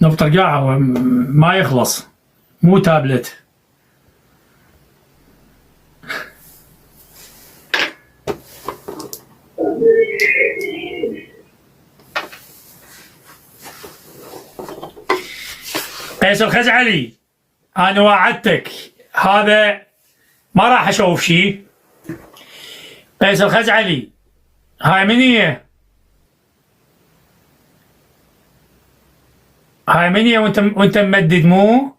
نفطر قهوة ما يخلص، مو تابلت. قيس الخزعلي انا وعدتك هذا ما راح اشوف شيء. قيس الخزعلي هاي من هي؟ هاي من هي وانت ممدد مو؟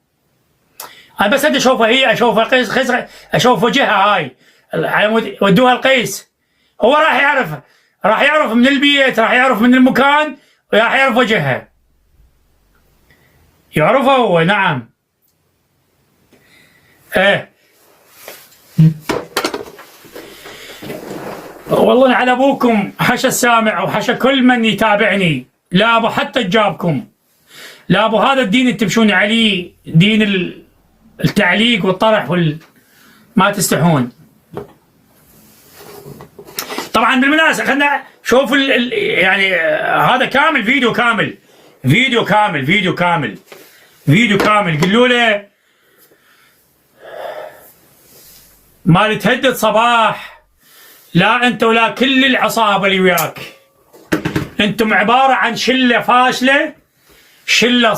انا بس ادي اشوفها، هي اشوفها قيس خزعلي، اشوف وجهها هاي ودوها القيس، هو راح يعرف من البيت، راح يعرف من المكان، وراح يعرف وجهها، يعرفها هو. نعم ايه والله على ابوكم حشا السامع وحشا كل من يتابعني. لا ابو حتى جابكم، لا ابو هذا الدين اللي تمشون عليه، دين التعليق والطرح ما تستحون. طبعا بالمناسبة خلنا شوف يعني هذا كامل، فيديو كامل، فيديو كامل، فيديو كامل، فيديو كامل. قولوا له مال تهدد صباح، لا انت ولا كل العصابة اللي وياك، انتم عبارة عن شلة فاشلة، شلة